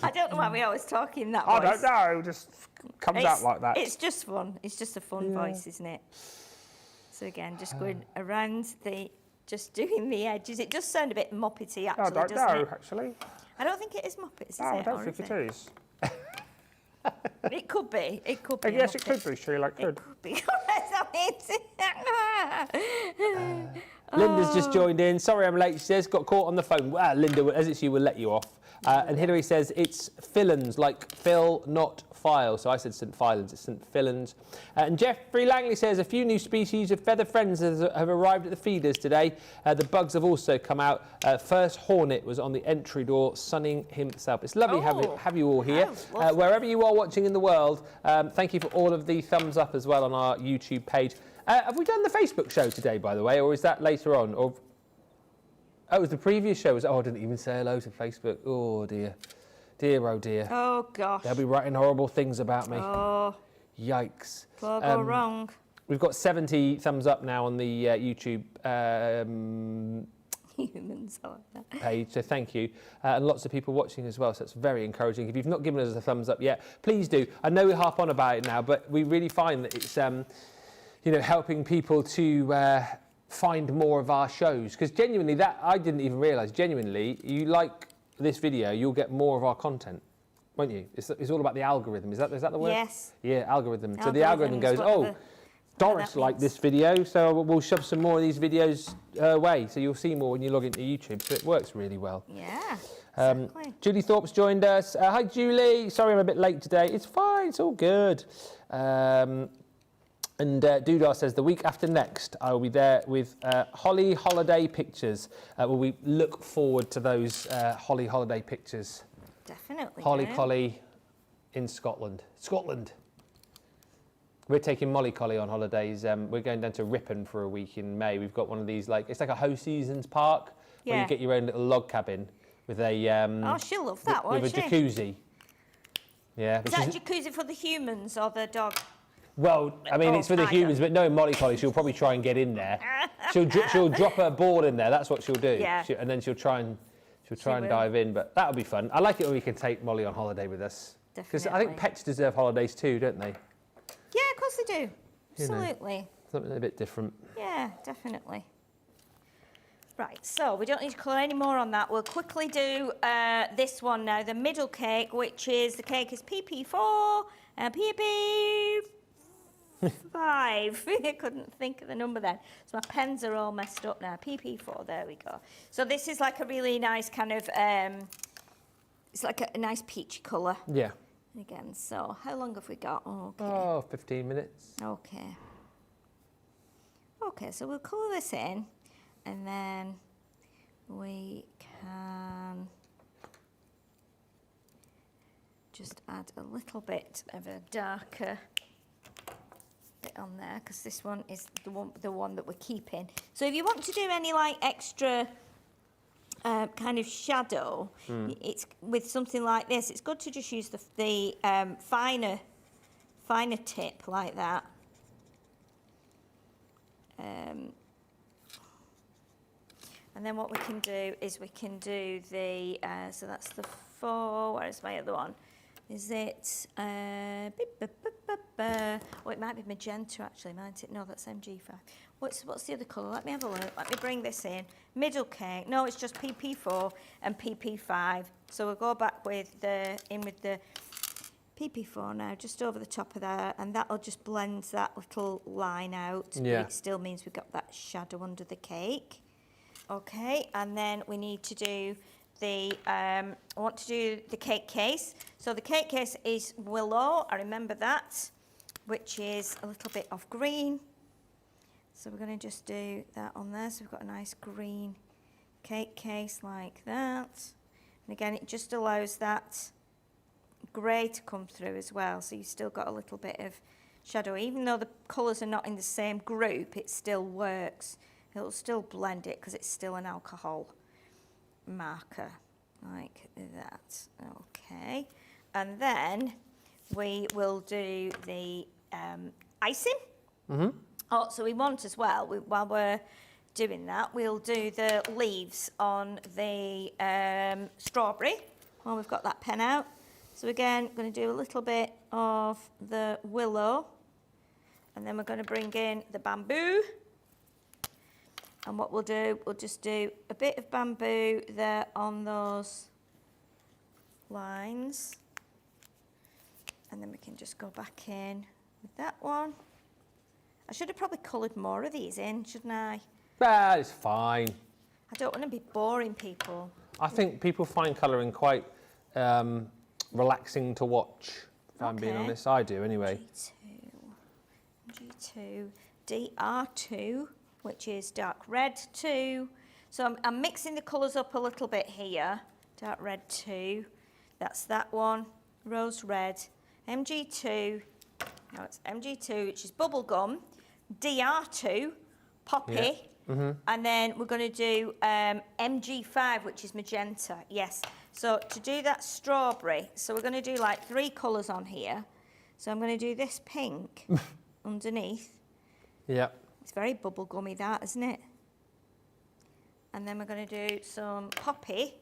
I don't know why we always talk in that voice. I don't know, just comes out like that. It's just fun. It's just a fun voice, isn't it? So again, just going around just doing the edges. It does sound a bit Muppety, actually, I don't know, actually. I don't think it is Muppets, is it? I don't think it is. It could be. It could be. Yes, it could be, Sheila. It could. It could be. Linda's just joined in. Sorry I'm late, she says. Got caught on the phone. Linda, as it's you, we'll let you off. And Hilary says it's fillons, like fill, not File. So I said St. Filans, it's St. Filans. And Jeffrey Langley says, a few new species of feather friends have arrived at the feeders today. The bugs have also come out. First hornet was on the entry door, sunning himself. It's lovely have you all here. Wherever you are watching in the world, thank you for all of the thumbs up as well on our YouTube page. Have we done the Facebook show today, by the way, or is that later on? Or... Oh, it was the previous show. I didn't even say hello to Facebook. Oh, dear. Dear, oh, dear. Oh, gosh. They'll be writing horrible things about me. Oh. Yikes. Could go wrong. We've got 70 thumbs up now on the YouTube Humans page, so thank you. And lots of people watching as well, so it's very encouraging. If you've not given us a thumbs up yet, please do. I know we harp on about it now, but we really find that it's, you know, helping people to... find more of our shows, because genuinely, that I didn't even realise, genuinely, you like this video, you'll get more of our content, won't you? It's all about the algorithm, is that the word? Yes. Yeah, algorithm. So the algorithm goes, oh, Doris liked this video, so we'll shove some more of these videos her way, so you'll see more when you log into YouTube, so it works really well. Yeah, exactly. Julie Thorpe's joined us. Hi, Julie. Sorry I'm a bit late today. It's fine, it's all good. And Dudar says, the week after next, I will be there with Holly holiday pictures. Will we look forward to those Holly holiday pictures? Definitely. Holly Collie in Scotland. We're taking Molly Collie on holidays. We're going down to Ripon for a week in May. We've got one of these, it's like a Ho Seasons park where you get your own little log cabin with a... oh, she'll love that, won't with she? a jacuzzi. Yeah. Is that a jacuzzi for the humans or the dog? Well, I mean, it's for the humans, but knowing Molly Collie, she'll probably try and get in there. She'll drop her board in there. That's what she'll do. Yeah. And then she'll try and dive in. But that'll be fun. I like it when we can take Molly on holiday with us. Because I think pets deserve holidays too, don't they? Yeah, of course they do. Absolutely. You know, something a bit different. Yeah, definitely. Right, so we don't need to colour any more on that. We'll quickly do this one now, the middle cake, which is, the cake is PP4 and PP5. I couldn't think of the number then. So my pens are all messed up now. PP4, there we go. So this is like a really nice kind of, it's like a nice peachy colour. Yeah. Again, so how long have we got? Okay. Oh, 15 minutes. Okay. Okay, so we'll colour this in, and then we can just add a little bit of a darker bit on there, because this one is the one that we're keeping. So if you want to do any like extra kind of shadow, it's with something like this, it's good to just use the finer tip like that. And then what we can do is we can do the, so that's the 4, where's my other one? Is it, oh, it might be magenta actually, might it? No, that's MG5. What's the other colour? Let me have a look. Let me bring this in. Middle cake. No, it's just PP4 and PP5. So we'll go back with the PP4 now, just over the top of there, and that'll just blend that little line out. Yeah. But it still means we've got that shadow under the cake. Okay, and then we need to do the, I want to do the cake case. So the cake case is willow, I remember that, which is a little bit of green. So we're going to just do that on there. So we've got a nice green cake case like that. And again, it just allows that grey to come through as well. So you've still got a little bit of shadow. Even though the colours are not in the same group, it still works. It'll still blend it because it's still an alcohol marker like that. Okay. And then we will do the icing. Oh, so we want as well, while we're doing that, we'll do the leaves on the strawberry while we've got that pen out. So again, I'm going to do a little bit of the willow, and then we're going to bring in the bamboo. And what we'll do, we'll just do a bit of bamboo there on those lines. And then we can just go back in with that one. I should have probably coloured more of these in, shouldn't I? Well, it's fine. I don't want to be boring people. I think people find colouring quite relaxing to watch if I'm being honest. I do anyway. G2, DR2, which is dark red 2. So I'm mixing the colours up a little bit here. Dark red 2, that's that one. Rose red, MG2, no it's MG2, which is bubblegum. DR2, poppy. Yeah. And then we're going to do MG5, which is magenta. Yes. So to do that strawberry, so we're going to do like 3 colours on here. So I'm going to do this pink underneath. Yeah. It's very bubblegummy, that, isn't it? And then we're going to do some poppy.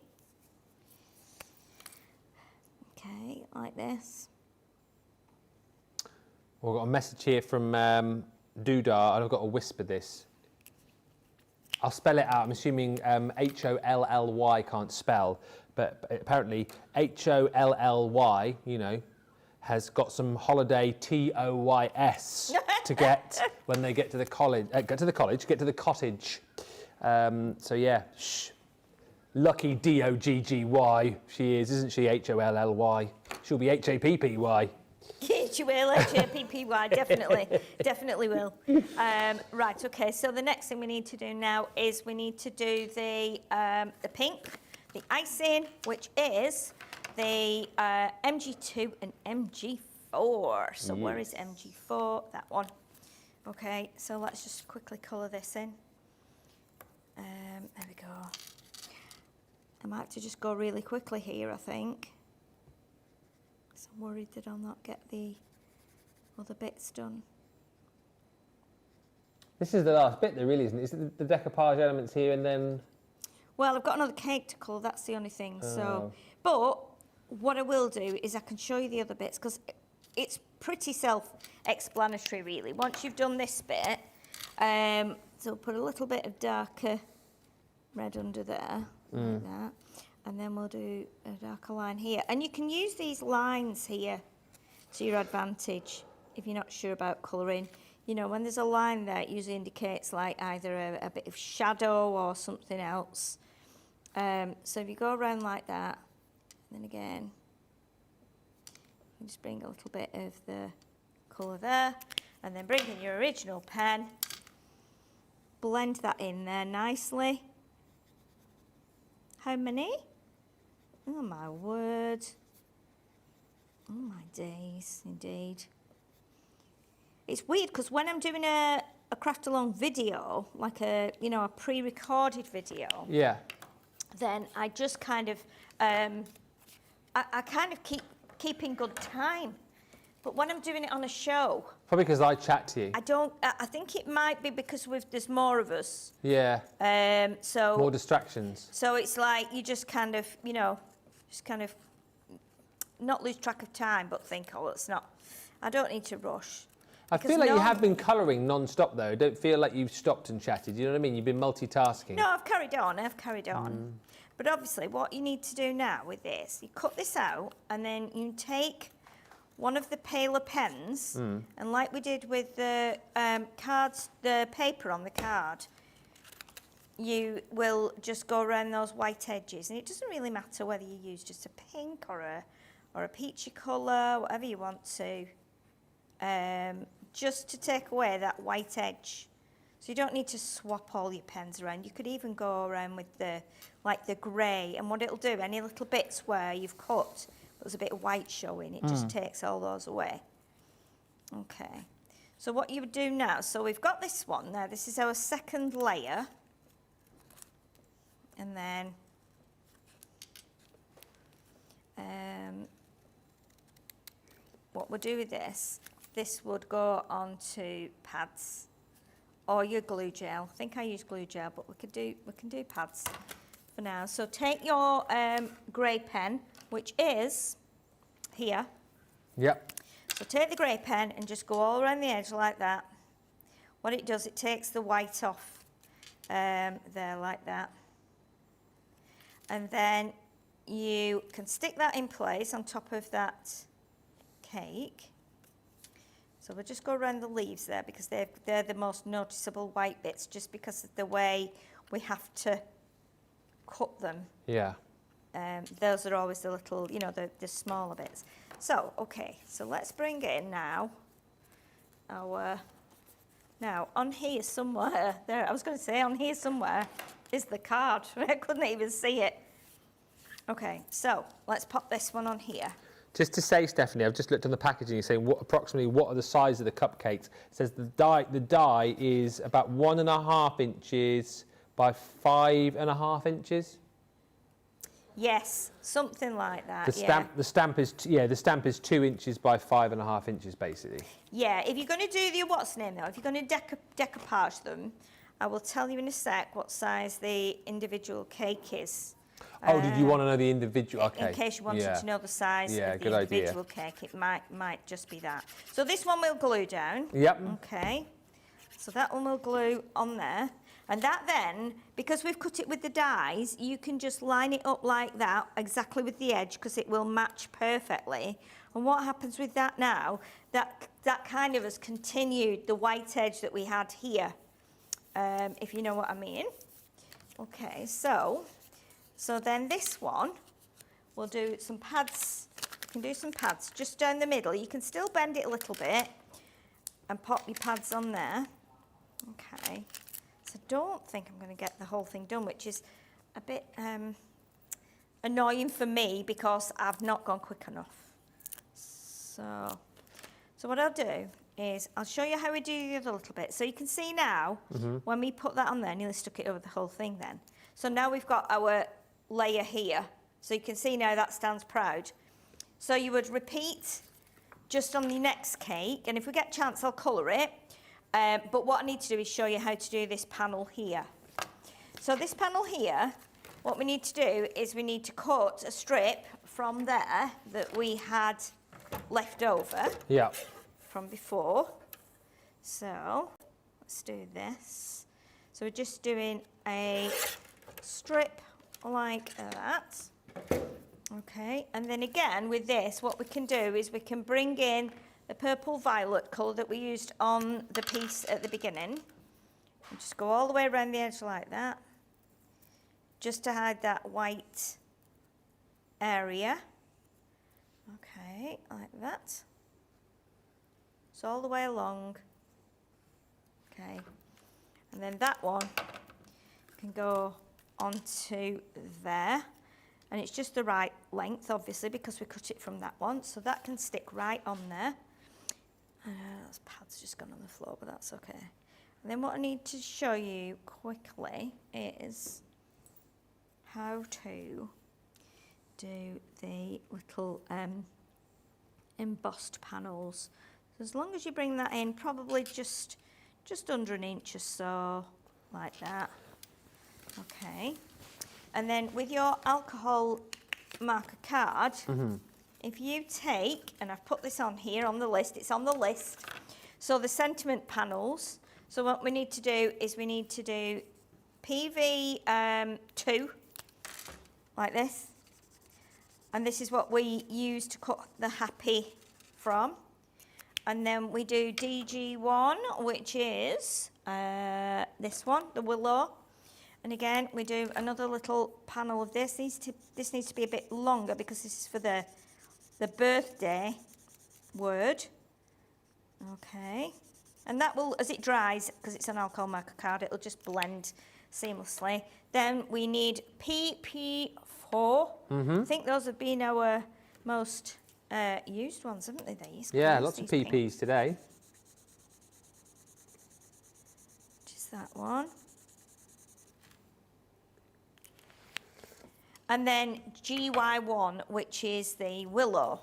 Okay, like this. Well, I've got a message here from Doodah, and I've got to whisper this. I'll spell it out. I'm assuming Holly can't spell, but apparently Holly, you know, has got some holiday TOYS to get when they get to the college. Get to the cottage. So yeah, lucky DOGGY she is, isn't she? HOLLY. She'll be HAPPY. She will, HAPPY, definitely will. Right, okay, so the next thing we need to do now is we need to do the pink, the icing, which is the MG2 and MG4. So where is MG4? That one. Okay, so let's just quickly colour this in. There we go. I might have to just go really quickly here, I think. I'm worried that I'll not get the other bits done. This is the last bit, though, really, isn't it? Is it the decoupage elements here and then... Well, I've got another cake to colour, that's the only thing. So, but what I will do is I can show you the other bits, because it's pretty self-explanatory, really. Once you've done this bit, so put a little bit of darker red under there, like that. And then we'll do a darker line here. And you can use these lines here to your advantage if you're not sure about colouring. You know, when there's a line there, it usually indicates like either a bit of shadow or something else. So if you go around like that, and then again, you just bring a little bit of the colour there, and then bring in your original pen, blend that in there nicely. How many? Oh my word. Oh my days, indeed. It's weird because when I'm doing a craft along video, like a pre-recorded video. Yeah. Then I just kind of, I kind of keep in good time. But when I'm doing it on a show. Probably because I chat to you. I think it might be because there's more of us. Yeah. So. More distractions. So it's like you just kind of, not lose track of time, but think, oh, it's not, I don't need to rush. I feel like you have been colouring non-stop, though. Don't feel like you've stopped and chatted. You know what I mean? You've been multitasking. No, I've carried on. But obviously, what you need to do now with this, you cut this out, and then you take one of the paler pens, and like we did with the cards, the paper on the card, you will just go around those white edges, and it doesn't really matter whether you use just a pink or a peachy colour, whatever you want to, just to take away that white edge. So you don't need to swap all your pens around. You could even go around with the grey, and what it'll do, any little bits where you've cut, there's a bit of white showing, it just takes all those away. Okay, so what you would do now, so we've got this one now, this is our second layer. And then what we'll do with this would go onto pads or your glue gel. I think I use glue gel, but we can do pads for now. So take your grey pen, which is here. Yep. So take the grey pen and just go all around the edge like that. What it does, it takes the white off there like that. And then you can stick that in place on top of that cake. So we'll just go around the leaves there because they're the most noticeable white bits, just because of the way we have to cut them. Yeah. Those are always the little, the smaller bits. So, okay, so let's bring in now our, now on here somewhere, there, I was going to say on here somewhere is the card. I couldn't even see it. Okay, so let's pop this one on here. Just to say, Stephanie, I've just looked on the packaging. You're saying approximately what are the size of the cupcakes? It says the die is about 1.5 inches by 5.5 inches. Yes, something like that. The stamp is 2 inches by 5.5 inches, basically. Yeah, if you're going to do the what's name though, if you're going to decoupage them, I will tell you in a sec what size the individual cake is. Oh, did you want to know the individual? Okay. In case you wanted to know the size of the individual cake, it might just be that. So this one we'll glue down. Yep. Okay. So that one will glue on there. And that then, because we've cut it with the dies, you can just line it up like that, exactly with the edge, because it will match perfectly. And what happens with that now, that kind of has continued the white edge that we had here, if you know what I mean. Okay, so then this one, we'll do some pads. You can do some pads just down the middle. You can still bend it a little bit and pop your pads on there. Okay. So I don't think I'm going to get the whole thing done, which is a bit annoying for me because I've not gone quick enough. So what I'll do is I'll show you how we do the other little bit. So you can see now, when we put that on there, I nearly stuck it over the whole thing then. So now we've got our layer here. So you can see now that stands proud. So you would repeat just on the next cake, and if we get a chance, I'll colour it. But what I need to do is show you how to do this panel here. So this panel here, what we need to do is we need to cut a strip from there that we had left over from before. So let's do this. So we're just doing a strip like that. Okay, and then again with this, what we can do is we can bring in the purple violet colour that we used on the piece at the beginning. And just go all the way around the edge like that, just to hide that white area. Okay, like that. So all the way along. Okay, and then that one can go onto there. And it's just the right length, obviously, because we cut it from that one. So that can stick right on there. That pad's just gone on the floor, but that's okay. And then what I need to show you quickly is how to do the little embossed panels. So as long as you bring that in, probably just under an inch or so, like that. Okay. And then with your alcohol marker card, if you take, and I've put this on here on the list, it's on the list, so the sentiment panels, so what we need to do is we need to do PV 2, like this, and this is what we use to cut the happy from, and then we do DG1, which is this one, the willow. And again, we do another little panel of this. This needs to be a bit longer because this is for the birthday word. Okay. And that will, as it dries, because it's an alcohol marker card, it'll just blend seamlessly. Then we need PP4. I think those have been our most used ones, haven't they? These. Yeah, lots of PPs today. Just that one. And then GY1, which is the willow.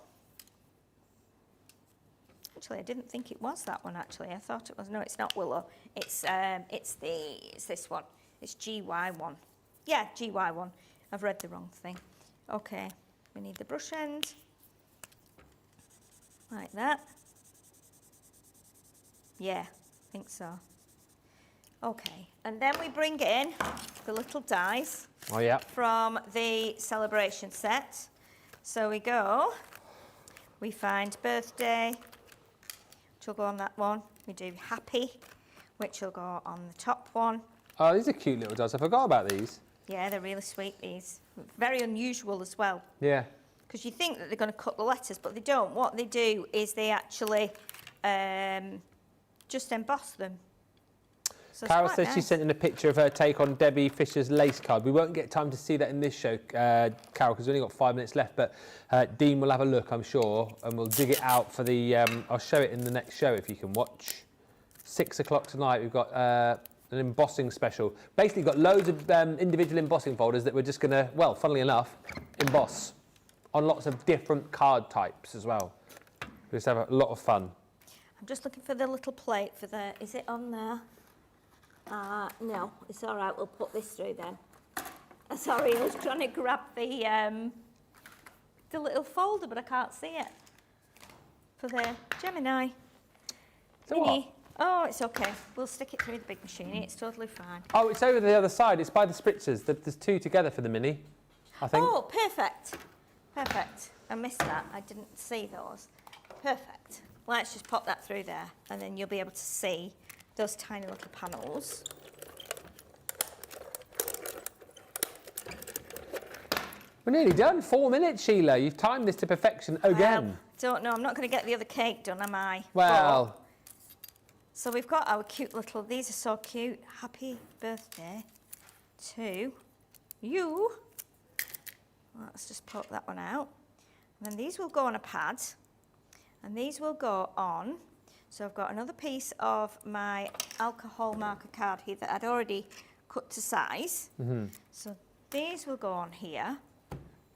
Actually, I didn't think it was that one, actually. I thought it was. No, it's not willow. It's this one. It's GY1. Yeah, GY1. I've read the wrong thing. Okay, we need the brush end. Like that. Yeah, I think so. Okay, and then we bring in the little dies from the celebration set. So we find birthday, which will go on that one. We do happy, which will go on the top one. Oh, these are cute little dies. I forgot about these. Yeah, they're really sweet, these. Very unusual as well. Yeah. because you think that they're going to cut the letters, but they don't. What they do is they actually just emboss them. So Carol says she sent in a picture of her take on Debbie Fisher's lace card. We won't get time to see that in this show, Carol, because we've only got 5 minutes left, but Dean will have a look, I'm sure, and we'll dig it out for the... I'll show it in the next show if you can watch. 6 o'clock tonight, we've got an embossing special. Basically, got loads of individual embossing folders that we're just going to, well, funnily enough, emboss on lots of different card types as well. We just have a lot of fun. I'm just looking for the little plate for the... Is it on there? No, it's all right. We'll put this through then. Sorry, I was trying to grab the little folder, but I can't see it. For the Gemini. So what? Oh, it's okay. We'll stick it through the big machine. It's totally fine. Oh, it's over the other side. It's by the spritzers. There's 2 together for the mini, I think. Oh, perfect. Perfect. I missed that. I didn't see those. Perfect. Let's just pop that through there, and then you'll be able to see those tiny little panels. We're nearly done. 4 minutes, Sheila. You've timed this to perfection again. Don't know. I'm not going to get the other cake done, am I? Well. But, so we've got our cute little... These are so cute. Happy birthday to you. Let's just pop that one out. And then these will go on a pad. And these will go on... So I've got another piece of my alcohol marker card here that I'd already cut to size. So these will go on here.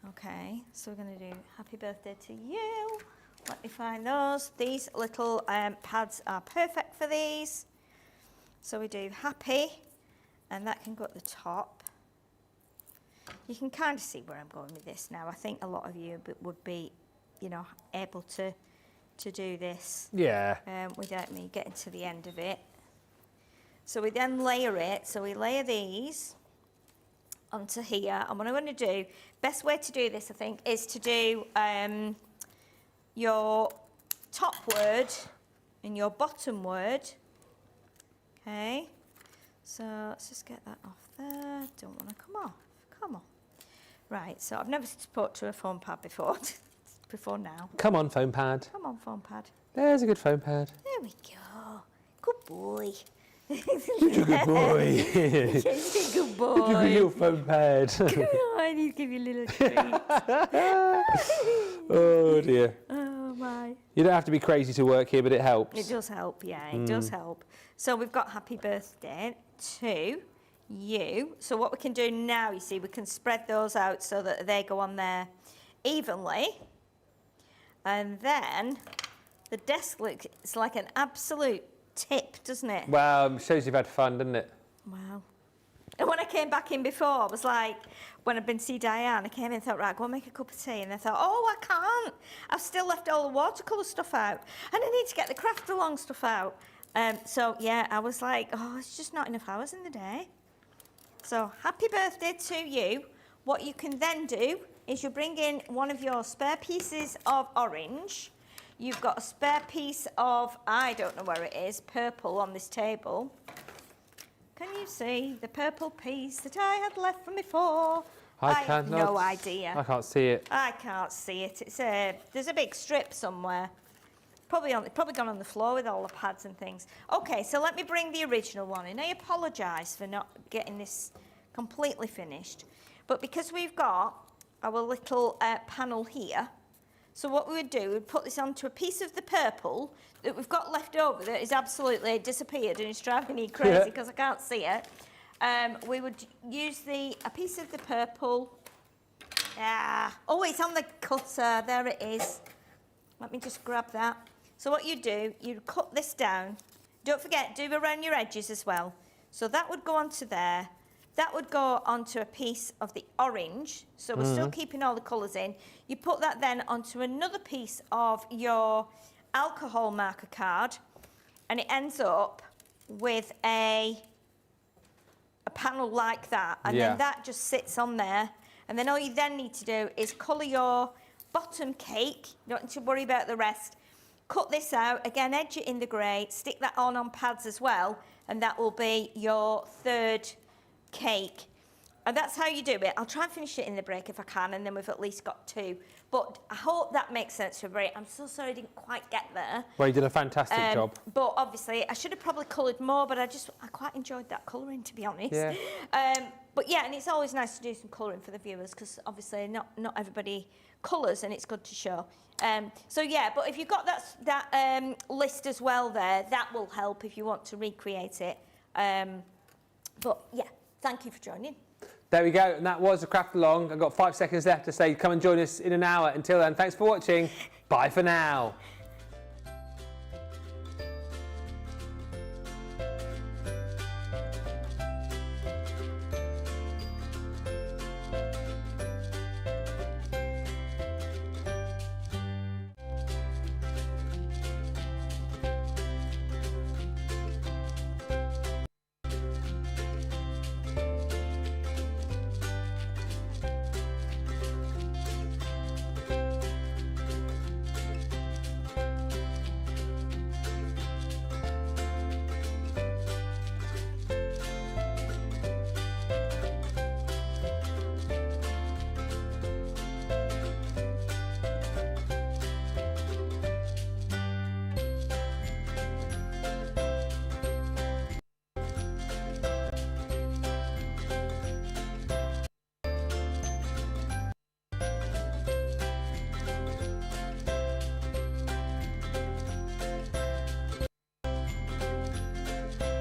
Okay, so we're going to do happy birthday to you. Let me find those. These little pads are perfect for these. So we do happy, and that can go at the top. You can kind of see where I'm going with this now. I think a lot of you would be, you know, able to do this without me getting to the end of it. So we then layer it. So we layer these onto here. And what I'm going to do, best way to do this, I think, is to do your top word and your bottom word. Okay. So let's just get that off there. Don't want to come off. Come on. Right. So I've never spoke to a foam pad before. Before now. Come on, foam pad. Come on, foam pad. There's a good foam pad. There we go. Good boy. Such a good boy. Yes, a good boy. Such a good little foam pad. Come on, he'll give you a little treat. Oh dear. Oh my. You don't have to be crazy to work here, but it helps. It does help, yeah, it does help. So we've got happy birthday to you. So what we can do now, you see, we can spread those out so that they go on there evenly. And then the desk looks like an absolute tip, doesn't it? Well, shows you've had fun, doesn't it? Wow. And when I came back in before, I was like, when I'd been to see Diane, I came in and thought, right, go and make a cup of tea. And I thought, oh, I can't. I've still left all the watercolour stuff out. And I need to get the craft along stuff out. So, yeah, I was like, oh, it's just not enough hours in the day. So, happy birthday to you. What you can then do is you bring in one of your spare pieces of orange. You've got a spare piece of, I don't know where it is, purple on this table. Can you see the purple piece that I had left from before? I have no idea. I can't see it. I can't see it. There's a big strip somewhere. Probably gone on the floor with all the pads and things. Okay, so let me bring the original one in. I apologise for not getting this completely finished. But because we've got our little panel here, so what we would do, we'd put this onto a piece of the purple that we've got left over that is absolutely disappeared and it's driving me crazy because I can't see it. We would use a piece of the purple. Oh, it's on the cutter. There it is. Let me just grab that. So what you do, you cut this down. Don't forget, do around your edges as well. So that would go onto there. That would go onto a piece of the orange, so we're still keeping all the colours in. You put that then onto another piece of your alcohol marker card, and it ends up with a panel like that, and then that just sits on there. And then all you then need to do is colour your bottom cake. You don't need to worry about the rest. Cut this out, again, edge it in the grey, stick that on pads as well, and that will be your third cake. And that's how you do it. I'll try and finish it in the break if I can, and then we've at least got 2. But I hope that makes sense for everybody. I'm so sorry I didn't quite get there. Well, you did a fantastic job. But obviously, I should have probably coloured more, but I quite enjoyed that colouring, to be honest. Yeah. But yeah, and it's always nice to do some colouring for the viewers, because obviously not everybody colours, and it's good to show. So yeah, but if you've got that list as well there, that will help if you want to recreate it. But yeah, thank you for joining. There we go, and that was a craft along. I've got 5 seconds left to say come and join us in an hour. Until then, thanks for watching. Bye for now.